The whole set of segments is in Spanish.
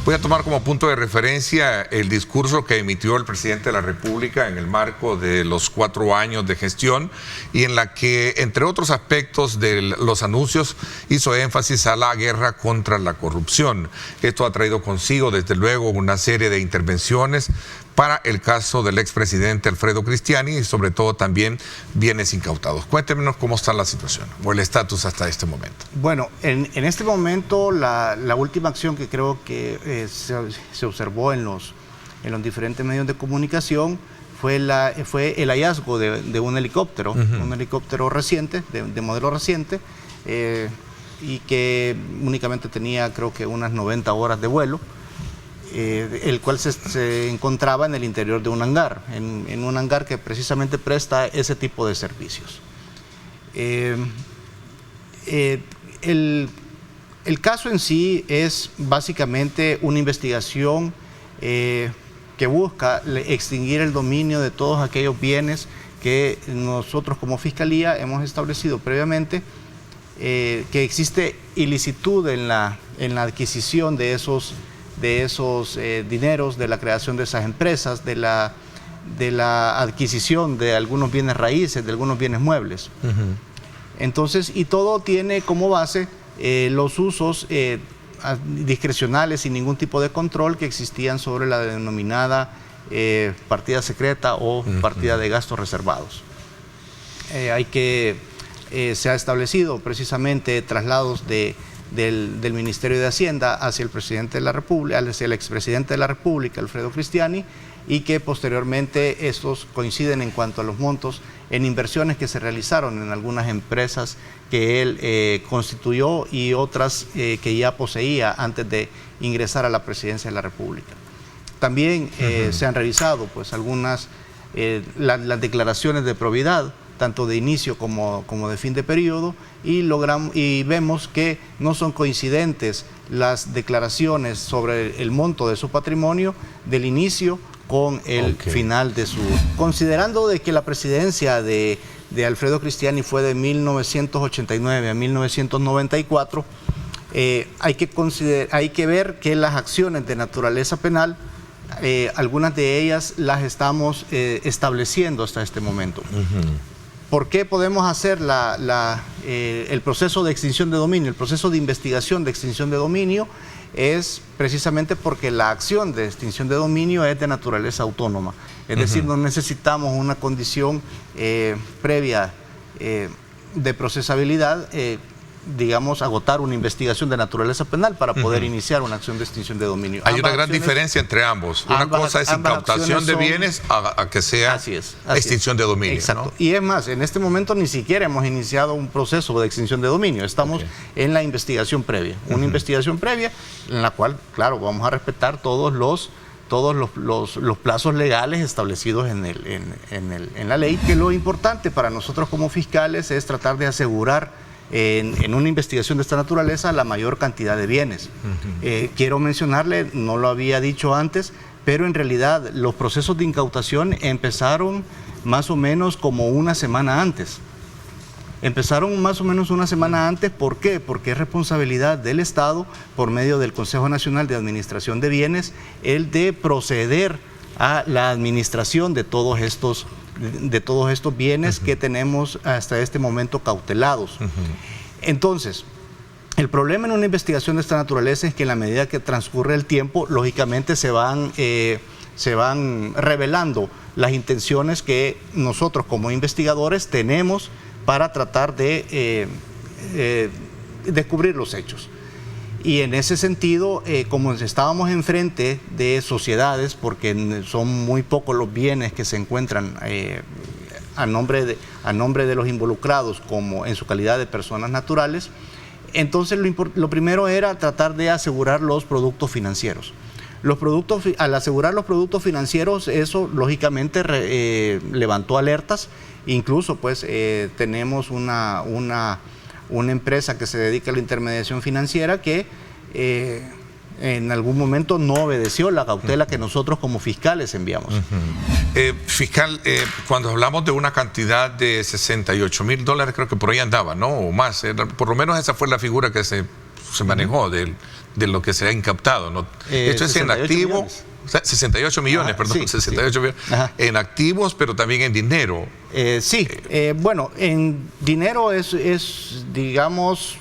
Voy a tomar como punto de referencia el discurso que emitió el presidente de la República en el marco de los 4 años de gestión y en la que, entre otros aspectos de los anuncios, hizo énfasis a la guerra contra la corrupción. Esto ha traído consigo, desde luego, una serie de intervenciones para el caso del expresidente Alfredo Cristiani y sobre todo también bienes incautados. Cuéntenos cómo está la situación o el estatus hasta este momento. Bueno, en este momento la última acción que creo que se observó en los diferentes medios de comunicación fue el hallazgo de un helicóptero, un helicóptero reciente, de modelo reciente, y que únicamente tenía creo que unas 90 horas de vuelo. El cual se encontraba en el interior de un hangar, en un hangar que precisamente presta ese tipo de servicios. El caso en sí es básicamente una investigación que busca extinguir el dominio de todos aquellos bienes que nosotros como Fiscalía hemos establecido previamente, que existe ilicitud en la adquisición de esos dineros, de la creación de esas empresas, de la adquisición de algunos bienes raíces, de algunos bienes muebles. Entonces, y todo tiene como base los usos discrecionales sin ningún tipo de control que existían sobre la denominada partida secreta o partida de gastos reservados. Se ha establecido precisamente traslados del Ministerio de Hacienda hacia el presidente de la República, hacia el expresidente de la República, Alfredo Cristiani, y que posteriormente estos coinciden en cuanto a los montos en inversiones que se realizaron en algunas empresas que él constituyó y otras que ya poseía antes de ingresar a la presidencia de la República. También se han revisado pues algunas las declaraciones de probidad, tanto de inicio como de fin de periodo, y vemos que no son coincidentes las declaraciones sobre el monto de su patrimonio del inicio con el final de su... Considerando de que la presidencia de Alfredo Cristiani fue de 1989 a 1994, hay que ver que las acciones de naturaleza penal, algunas de ellas las estamos estableciendo hasta este momento. ¿Por qué podemos hacer el proceso de extinción de dominio? El proceso de investigación de extinción de dominio es precisamente porque la acción de extinción de dominio es de naturaleza autónoma. Es decir, no necesitamos una condición previa de procesabilidad, digamos, agotar una investigación de naturaleza penal para poder iniciar una acción de extinción de dominio. Hay una gran diferencia entre ambos. Una cosa es incautación de bienes a que sea extinción de dominio. Exacto. ¿No? Y es más, en este momento ni siquiera hemos iniciado un proceso de extinción de dominio. Estamos en la investigación previa. Una investigación previa en la cual, claro, vamos a respetar todos los plazos legales establecidos en la ley. Que lo importante para nosotros como fiscales es tratar de asegurar en una investigación de esta naturaleza la mayor cantidad de bienes. Quiero mencionarle, no lo había dicho antes, pero en realidad los procesos de incautación empezaron más o menos como una semana antes. Empezaron más o menos una semana antes. ¿Por qué? Porque es responsabilidad del Estado, por medio del Consejo Nacional de Administración de Bienes, el de proceder a la administración de todos estos bienes que tenemos hasta este momento cautelados. Entonces, el problema en una investigación de esta naturaleza es que en la medida que transcurre el tiempo, lógicamente se van revelando las intenciones que nosotros como investigadores tenemos para tratar de descubrir los hechos. Y en ese sentido, como estábamos enfrente de sociedades, porque son muy pocos los bienes que se encuentran a nombre de los involucrados como en su calidad de personas naturales, entonces lo primero era tratar de asegurar los productos financieros. Al asegurar los productos financieros, eso lógicamente levantó alertas. Incluso pues tenemos una empresa que se dedica a la intermediación financiera que en algún momento no obedeció la cautela que nosotros como fiscales enviamos. Fiscal, cuando hablamos de una cantidad de $68,000, creo que por ahí andaba, ¿no? O más, por lo menos esa fue la figura que se se manejó de lo que se ha incautado, ¿no? Esto es en activo, millones. 68 millones, perdón, sí, 68 millones. En activos, pero también en dinero. Bueno, en dinero digamos,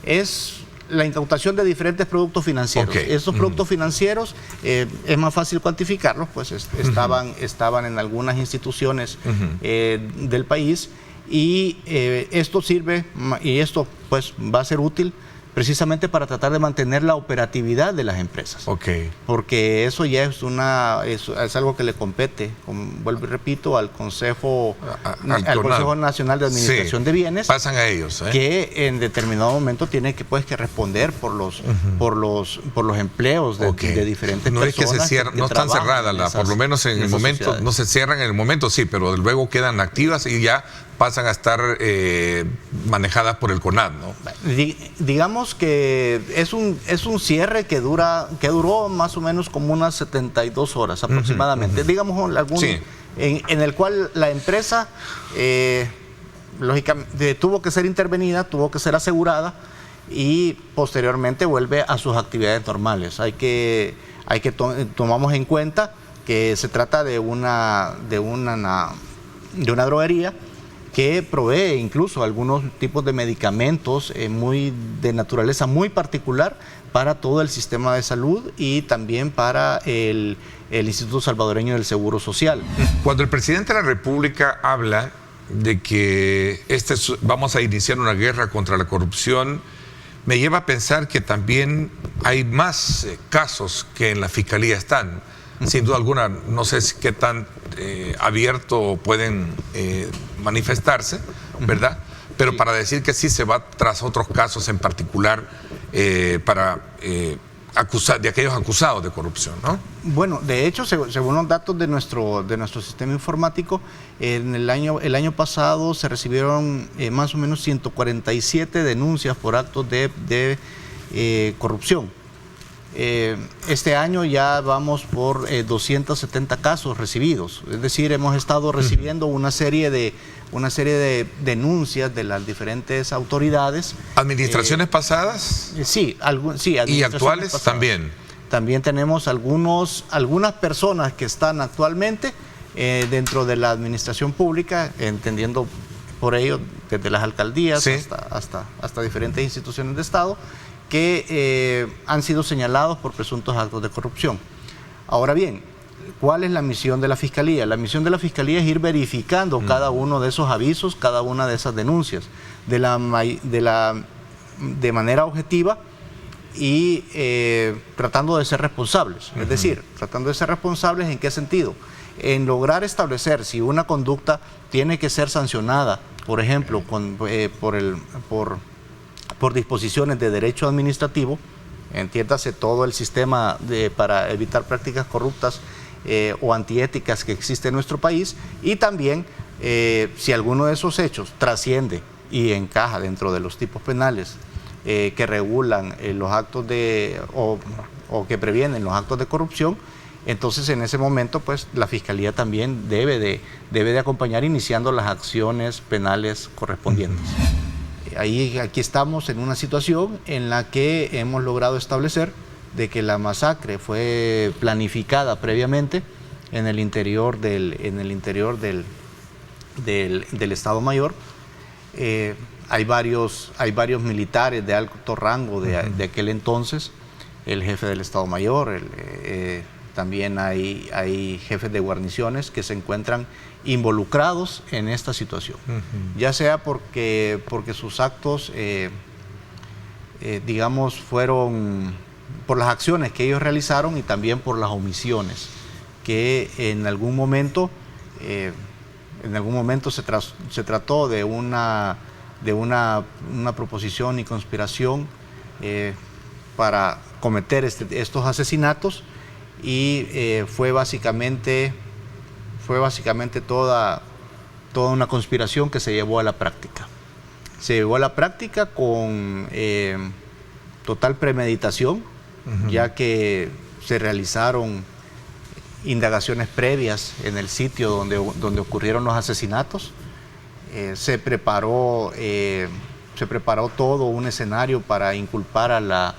es la incautación de diferentes productos financieros. Estos productos financieros es más fácil cuantificarlos, pues estaban en algunas instituciones del país, y esto sirve, y esto pues va a ser útil precisamente para tratar de mantener la operatividad de las empresas. Porque eso ya es algo que le compete, vuelvo y repito, al Consejo Nacional de Administración de Bienes. Pasan a ellos. Que en determinado momento tiene que responder por los empleos de diferentes personas. No es que no están cerradas, por lo menos en el momento, sociedades. No se cierran en el momento, sí, pero luego quedan activas y ya pasan a estar manejadas por el CONAD, ¿no? Digamos que es un cierre que duró más o menos como unas 72 horas aproximadamente. Digamos, en el cual la empresa lógicamente tuvo que ser intervenida, tuvo que ser asegurada, y posteriormente vuelve a sus actividades normales. Tomamos en cuenta que se trata de una droguería que provee incluso algunos tipos de medicamentos de naturaleza muy particular para todo el sistema de salud y también para el Instituto Salvadoreño del Seguro Social. Cuando el presidente de la República habla de que vamos a iniciar una guerra contra la corrupción, me lleva a pensar que también hay más casos que en la Fiscalía están. Sin duda alguna, no sé qué tan abierto pueden manifestarse, ¿verdad? Pero para decir que sí se va tras otros casos en particular para acusar de aquellos acusados de corrupción, ¿no? Bueno, de hecho, según los datos de nuestro sistema informático, el año pasado se recibieron más o menos 147 denuncias por actos de corrupción. Este año ya vamos por 270 casos recibidos, es decir, hemos estado recibiendo una serie de denuncias de las diferentes autoridades. ¿Administraciones pasadas? Sí, administraciones ¿Y actuales pasadas. También? También tenemos algunas personas que están actualmente dentro de la administración pública, entendiendo por ello desde las alcaldías hasta diferentes instituciones de Estado, que han sido señalados por presuntos actos de corrupción. Ahora bien, ¿cuál es la misión de la Fiscalía? La misión de la Fiscalía es ir verificando cada uno de esos avisos, cada una de esas denuncias, de manera objetiva y tratando de ser responsables. Es decir, tratando de ser responsables, ¿en qué sentido? En lograr establecer si una conducta tiene que ser sancionada, por ejemplo, por disposiciones de derecho administrativo, entiéndase todo el sistema para evitar prácticas corruptas o antiéticas que existe en nuestro país, y también si alguno de esos hechos trasciende y encaja dentro de los tipos penales que regulan los actos o que previenen los actos de corrupción, entonces en ese momento pues la Fiscalía también debe de acompañar iniciando las acciones penales correspondientes. Aquí estamos en una situación en la que hemos logrado establecer de que la masacre fue planificada previamente en el interior del Estado Mayor. Hay varios militares de alto rango de aquel entonces, el jefe del Estado Mayor, también hay jefes de guarniciones que se encuentran involucrados en esta situación, ya sea porque sus actos, digamos, fueron por las acciones que ellos realizaron y también por las omisiones que en algún momento se trató de una proposición y conspiración para cometer estos asesinatos, y fue básicamente toda una conspiración que se llevó a la práctica. Se llevó a la práctica con total premeditación, ya que se realizaron indagaciones previas en el sitio donde ocurrieron los asesinatos. Se preparó se preparó todo un escenario para inculpar a la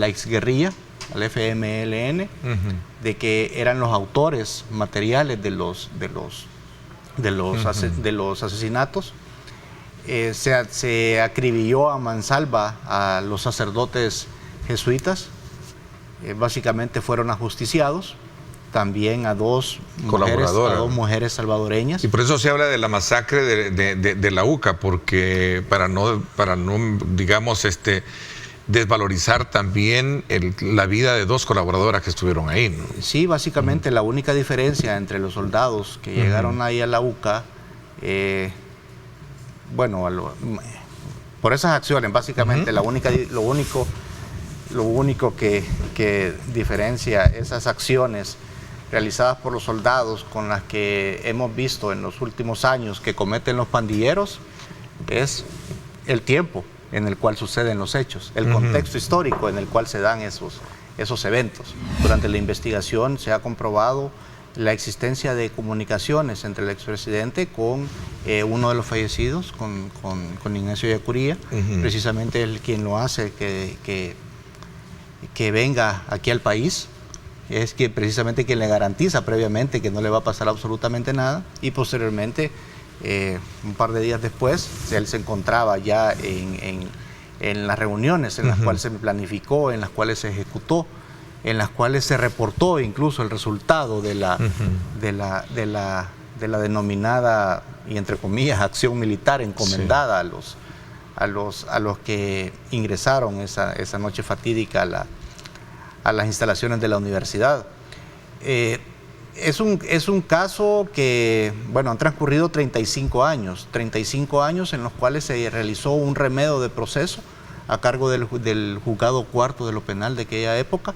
exguerrilla, al FMLN, de que eran los autores materiales de los asesinatos. Se acribilló a mansalva a los sacerdotes jesuitas, básicamente fueron ajusticiados, también a dos mujeres salvadoreñas. Y por eso se habla de la masacre de la UCA, porque para no digamos, desvalorizar también la vida de dos colaboradoras que estuvieron ahí, ¿no? Sí, básicamente la única diferencia entre los soldados que llegaron ahí a la UCA, por esas acciones, básicamente lo único que diferencia esas acciones realizadas por los soldados con las que hemos visto en los últimos años que cometen los pandilleros es el tiempo en el cual suceden los hechos, el contexto histórico en el cual se dan esos eventos. Durante la investigación se ha comprobado la existencia de comunicaciones entre el expresidente con uno de los fallecidos, con Ignacio Yacuría, precisamente él quien lo hace que venga aquí al país, es que precisamente quien le garantiza previamente que no le va a pasar absolutamente nada, y posteriormente, un par de días después, él se encontraba ya en las reuniones en las cuales se planificó, en las cuales se ejecutó, en las cuales se reportó incluso el resultado de la denominada, y entre comillas, acción militar encomendada a los que ingresaron esa noche fatídica a las instalaciones de la universidad. Es un caso que, han transcurrido 35 años en los cuales se realizó un remedio de proceso a cargo del juzgado cuarto de lo penal de aquella época,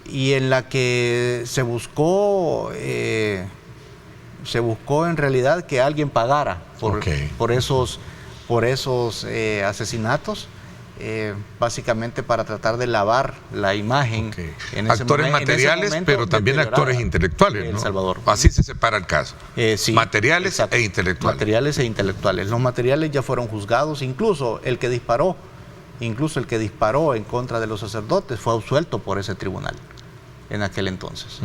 y en la que se buscó en realidad que alguien pagara por esos asesinatos, básicamente para tratar de lavar la imagen. Actores materiales, pero también actores intelectuales, ¿no? El Salvador. Así se separa el caso. Sí, materiales exacto. E intelectuales. Materiales e intelectuales. Los materiales ya fueron juzgados, incluso el que disparó en contra de los sacerdotes fue absuelto por ese tribunal en aquel entonces.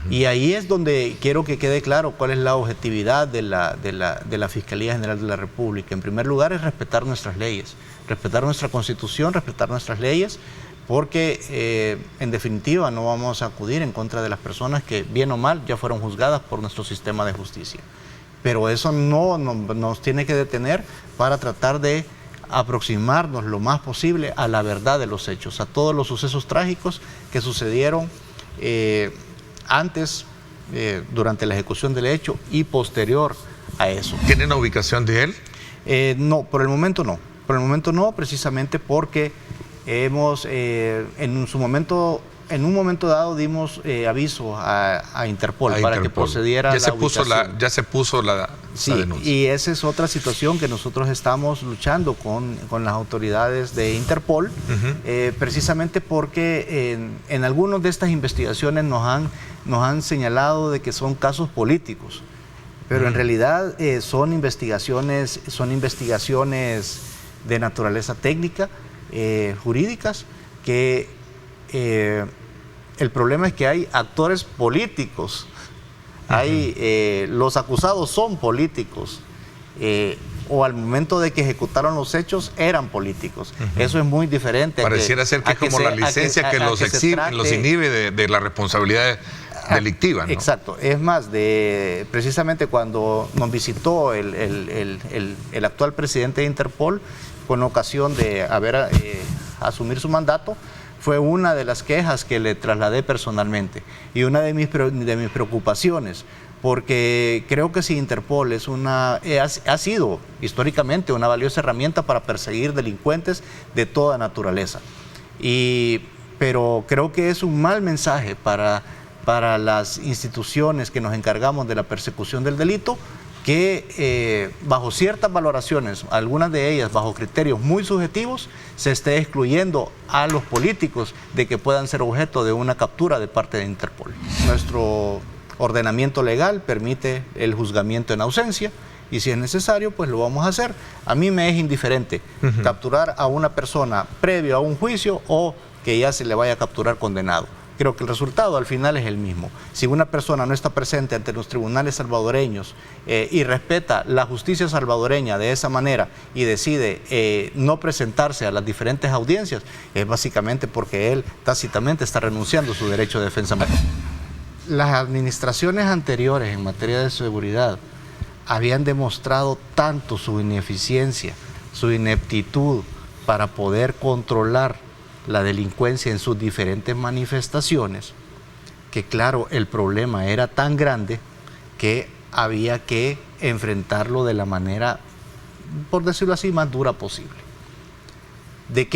Y ahí es donde quiero que quede claro cuál es la objetividad de la Fiscalía General de la República. En primer lugar, es respetar nuestras leyes, respetar nuestra Constitución, respetar nuestras leyes, porque en definitiva no vamos a acudir en contra de las personas que, bien o mal, ya fueron juzgadas por nuestro sistema de justicia. Pero eso no nos tiene que detener para tratar de aproximarnos lo más posible a la verdad de los hechos, a todos los sucesos trágicos que sucedieron antes, durante la ejecución del hecho y posterior a eso. ¿Tienen la ubicación de él? No, por el momento no. Por el momento no, precisamente porque hemos, en un momento dado dimos aviso a Interpol para que procediera ya se puso la denuncia. Y esa es otra situación que nosotros estamos luchando con las autoridades de Interpol, precisamente porque en algunas de estas investigaciones nos han señalado de que son casos políticos, pero en realidad son investigaciones de naturaleza técnica, jurídicas, que el problema es que hay actores políticos, los acusados son políticos, o al momento de que ejecutaron los hechos eran políticos. Eso es muy diferente. Pareciera ser que es como la licencia que los inhibe de la responsabilidad delictiva, ¿no? Exacto. Es más, precisamente cuando nos visitó el actual presidente de Interpol, con ocasión de asumir su mandato, fue una de las quejas que le trasladé personalmente y una de mis preocupaciones, porque creo que si Interpol ha sido históricamente una valiosa herramienta para perseguir delincuentes de toda naturaleza, pero creo que es un mal mensaje para las instituciones que nos encargamos de la persecución del delito, que bajo ciertas valoraciones, algunas de ellas bajo criterios muy subjetivos, se esté excluyendo a los políticos de que puedan ser objeto de una captura de parte de Interpol. Nuestro ordenamiento legal permite el juzgamiento en ausencia, y si es necesario, pues lo vamos a hacer. A mí me es indiferente capturar a una persona previo a un juicio o que ya se le vaya a capturar condenado. Creo que el resultado al final es el mismo. Si una persona no está presente ante los tribunales salvadoreños y respeta la justicia salvadoreña de esa manera y decide no presentarse a las diferentes audiencias, es básicamente porque él tácitamente está renunciando a su derecho de defensa. Las administraciones anteriores en materia de seguridad habían demostrado tanto su ineficiencia, su ineptitud para poder controlar la delincuencia en sus diferentes manifestaciones, que claro, el problema era tan grande que había que enfrentarlo de la manera, por decirlo así, más dura posible. ¿En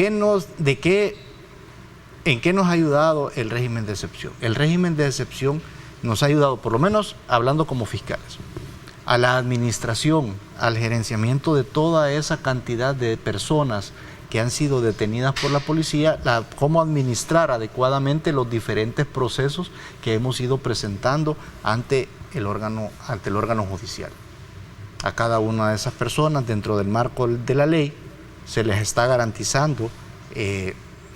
qué nos ha ayudado el régimen de excepción? El régimen de excepción nos ha ayudado, por lo menos hablando como fiscales, a la administración, al gerenciamiento de toda esa cantidad de personas que han sido detenidas por la policía, cómo administrar adecuadamente los diferentes procesos que hemos ido presentando ante el órgano judicial. A cada una de esas personas, dentro del marco de la ley, se les está garantizando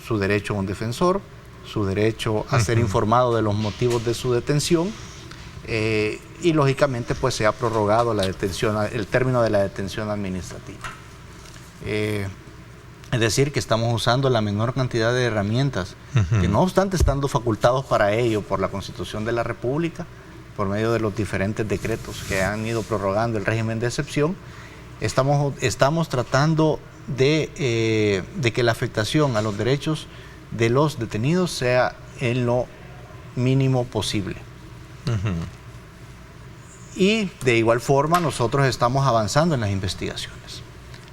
su derecho a un defensor, su derecho a ser informado de los motivos de su detención, y lógicamente pues se ha prorrogado el término de la detención administrativa. Es decir, que estamos usando la menor cantidad de herramientas, que no obstante estando facultados para ello por la Constitución de la República, por medio de los diferentes decretos que han ido prorrogando el régimen de excepción, estamos tratando de que la afectación a los derechos de los detenidos sea en lo mínimo posible. Y de igual forma nosotros estamos avanzando en las investigaciones.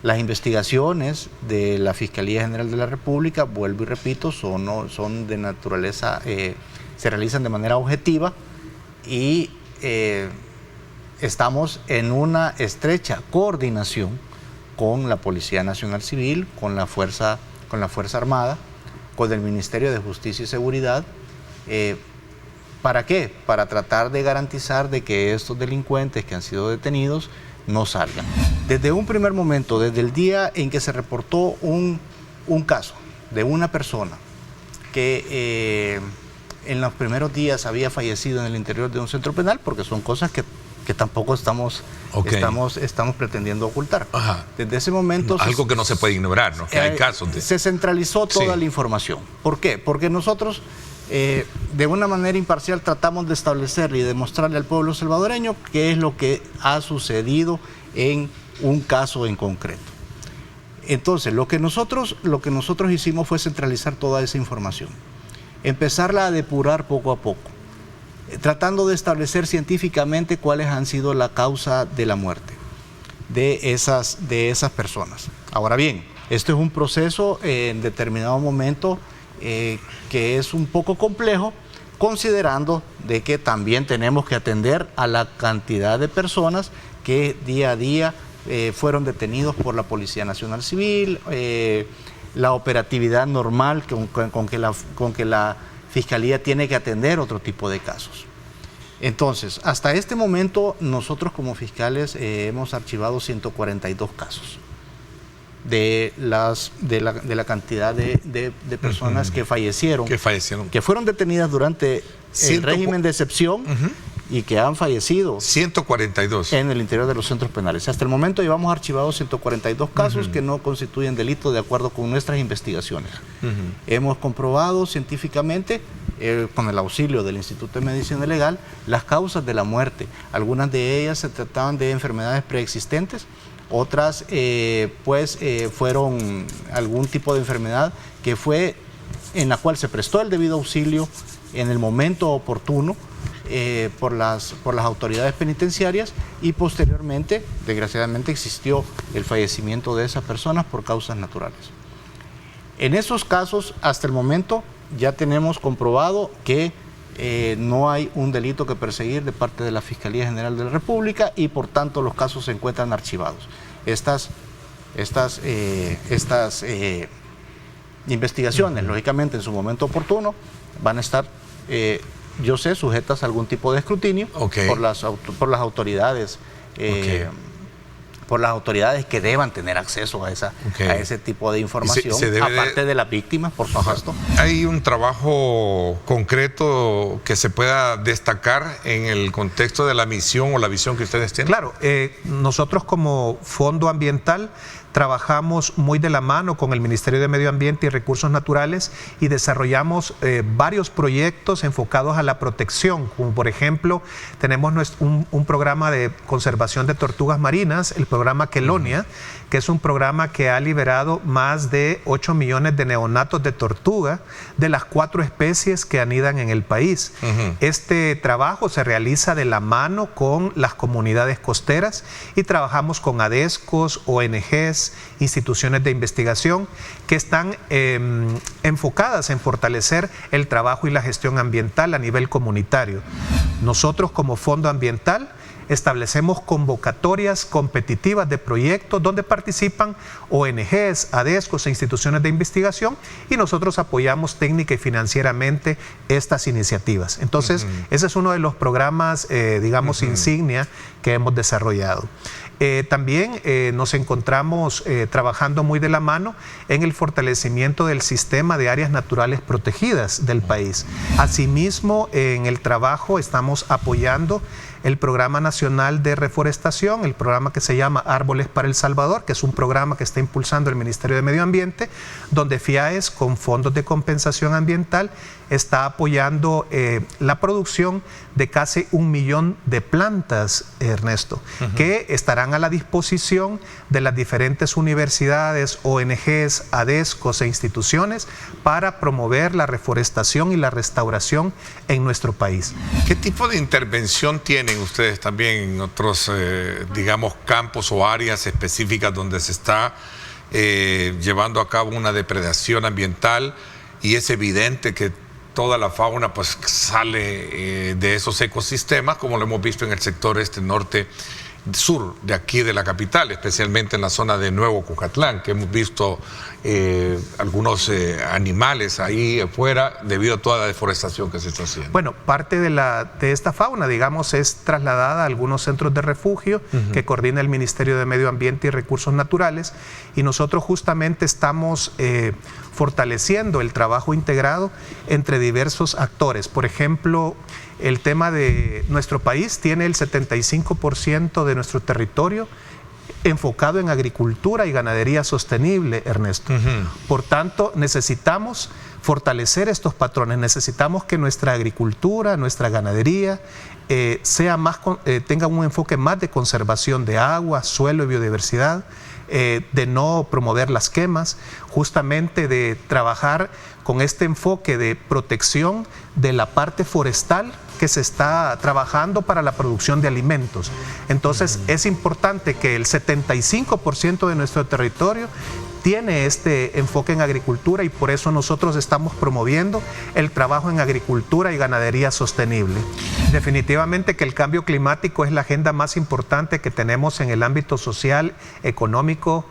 Las investigaciones de la Fiscalía General de la República, vuelvo y repito, son de naturaleza, se realizan de manera objetiva y estamos en una estrecha coordinación con la Policía Nacional Civil, con la Fuerza Armada, con el Ministerio de Justicia y Seguridad. ¿Para qué? Para tratar de garantizar de que estos delincuentes que han sido detenidos no salgan. Desde un primer momento, desde el día en que se reportó un caso de una persona que en los primeros días había fallecido en el interior de un centro penal, porque son cosas que tampoco estamos pretendiendo ocultar. Desde ese momento... Algo que no se puede ignorar, ¿no? Que hay casos de... Se centralizó toda la información. ¿Por qué? Porque nosotros... de una manera imparcial tratamos de establecerle y demostrarle al pueblo salvadoreño qué es lo que ha sucedido en un caso en concreto. Entonces, lo que nosotros hicimos fue centralizar toda esa información, empezarla a depurar poco a poco, tratando de establecer científicamente cuáles han sido la causa de la muerte de esas personas. Ahora bien, esto es un proceso en determinado momento que es un poco complejo, considerando de que también tenemos que atender a la cantidad de personas que día a día fueron detenidos por la Policía Nacional Civil, la operatividad normal con que la Fiscalía tiene que atender otro tipo de casos. Entonces, hasta este momento nosotros como fiscales hemos archivado 142 casos. De la cantidad de personas que fallecieron, que fueron detenidas durante el régimen de excepción y que han fallecido. 142. En el interior de los centros penales. Hasta el momento llevamos archivados 142 casos que no constituyen delito de acuerdo con nuestras investigaciones. Hemos comprobado científicamente, con el auxilio del Instituto de Medicina Legal, las causas de la muerte. Algunas de ellas se trataban de enfermedades preexistentes, otras fueron algún tipo de enfermedad que fue en la cual se prestó el debido auxilio en el momento oportuno por las autoridades penitenciarias, y posteriormente, desgraciadamente, existió el fallecimiento de esas personas por causas naturales. En esos casos, hasta el momento, ya tenemos comprobado que no hay un delito que perseguir de parte de la Fiscalía General de la República y por tanto los casos se encuentran archivados. Estas investigaciones, lógicamente en su momento oportuno, van a estar, yo sé, sujetas a algún tipo de escrutinio por las autoridades las autoridades que deban tener acceso a ese tipo de información, aparte de las víctimas, por supuesto. ¿Hay un trabajo concreto que se pueda destacar en el contexto de la misión o la visión que ustedes tienen? Claro, nosotros como Fondo Ambiental trabajamos muy de la mano con el Ministerio de Medio Ambiente y Recursos Naturales y desarrollamos varios proyectos enfocados a la protección, como por ejemplo tenemos un programa de conservación de tortugas marinas, el programa Quelonia, que es un programa que ha liberado más de 8 millones de neonatos de tortuga de las 4 especies que anidan en el país. Este trabajo se realiza de la mano con las comunidades costeras y trabajamos con ADESCOS, ONGs, instituciones de investigación que están enfocadas en fortalecer el trabajo y la gestión ambiental a nivel comunitario. Nosotros como Fondo Ambiental establecemos convocatorias competitivas de proyectos donde participan ONGs, ADESCOS e instituciones de investigación y nosotros apoyamos técnica y financieramente estas iniciativas. Entonces, ese es uno de los programas, digamos, insignia que hemos desarrollado. También nos encontramos trabajando muy de la mano en el fortalecimiento del sistema de áreas naturales protegidas del país. Asimismo, en el trabajo estamos apoyando el Programa Nacional de Reforestación, el programa que se llama Árboles para El Salvador, que es un programa que está impulsando el Ministerio de Medio Ambiente, donde FIAES, con fondos de compensación ambiental, está apoyando la producción de casi 1 millón de plantas, Ernesto, que estarán a la disposición de las diferentes universidades, ONGs, ADESCOS e instituciones para promover la reforestación y la restauración en nuestro país. ¿Qué tipo de intervención tienen ustedes también en otros, digamos, campos o áreas específicas donde se está llevando a cabo una depredación ambiental y es evidente que toda la fauna pues sale de esos ecosistemas, como lo hemos visto en el sector norte sur de aquí de la capital, especialmente en la zona de Nuevo Cucatlán, que hemos visto algunos animales ahí afuera debido a toda la deforestación que se está haciendo? Bueno, parte de esta fauna, digamos, es trasladada a algunos centros de refugio que coordina el Ministerio de Medio Ambiente y Recursos Naturales, y nosotros justamente estamos fortaleciendo el trabajo integrado entre diversos actores. Por ejemplo, el tema de nuestro país tiene el 75% de nuestro territorio enfocado en agricultura y ganadería sostenible, Ernesto. Por tanto, necesitamos fortalecer estos patrones, necesitamos que nuestra agricultura, nuestra ganadería tenga un enfoque más de conservación de agua, suelo y biodiversidad, de no promover las quemas, justamente de trabajar con este enfoque de protección de la parte forestal que se está trabajando para la producción de alimentos. Entonces es importante que el 75% de nuestro territorio tiene este enfoque en agricultura y por eso nosotros estamos promoviendo el trabajo en agricultura y ganadería sostenible. Definitivamente que el cambio climático es la agenda más importante que tenemos en el ámbito social, económico,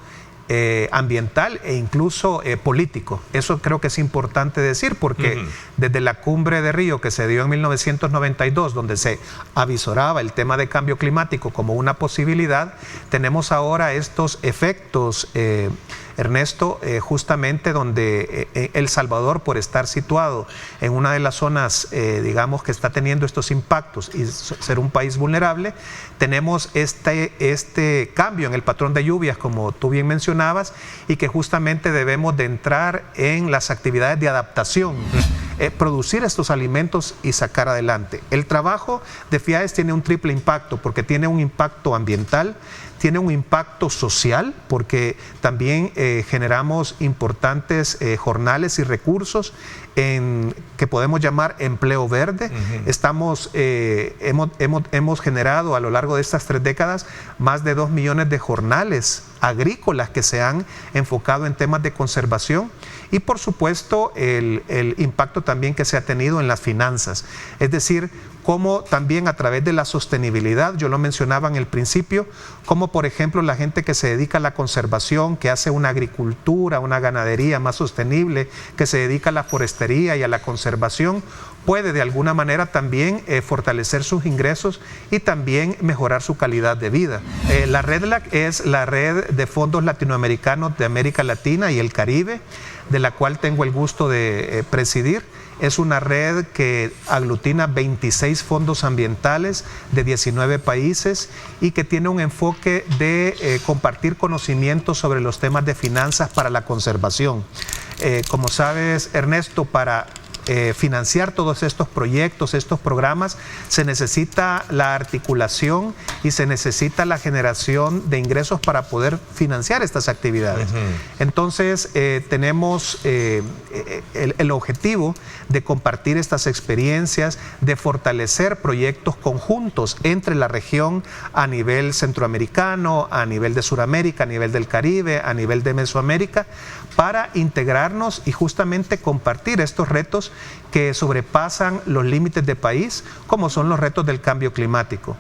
ambiental e incluso político. Eso creo que es importante decir porque desde la cumbre de Río que se dio en 1992, donde se avisoraba el tema de cambio climático como una posibilidad, tenemos ahora estos efectos, Ernesto, justamente donde El Salvador, por estar situado en una de las zonas, digamos, que está teniendo estos impactos y ser un país vulnerable, tenemos este cambio en el patrón de lluvias, como tú bien mencionabas, y que justamente debemos de entrar en las actividades de adaptación, producir estos alimentos y sacar adelante. El trabajo de FIAES tiene un triple impacto, porque tiene un impacto ambiental, tiene un impacto social, porque también generamos importantes jornales y recursos que podemos llamar empleo verde. Hemos generado a lo largo de estas 3 décadas más de 2 millones de jornales agrícolas que se han enfocado en temas de conservación y por supuesto el impacto también que se ha tenido en las finanzas. Es decir, como también a través de la sostenibilidad, yo lo mencionaba en el principio, como por ejemplo la gente que se dedica a la conservación, que hace una agricultura, una ganadería más sostenible, que se dedica a la forestería y a la conservación, puede de alguna manera también fortalecer sus ingresos y también mejorar su calidad de vida. La red LAC es la red de fondos latinoamericanos de América Latina y el Caribe, de la cual tengo el gusto de presidir. Es una red que aglutina 26 fondos ambientales de 19 países y que tiene un enfoque de compartir conocimientos sobre los temas de finanzas para la conservación. Como sabes, Ernesto, para financiar todos estos proyectos, estos programas, se necesita la articulación y se necesita la generación de ingresos para poder financiar estas actividades. Entonces, tenemos el objetivo de compartir estas experiencias, de fortalecer proyectos conjuntos entre la región a nivel centroamericano, a nivel de Sudamérica, a nivel del Caribe, a nivel de Mesoamérica, para integrarnos y justamente compartir estos retos que sobrepasan los límites de país, como son los retos del cambio climático.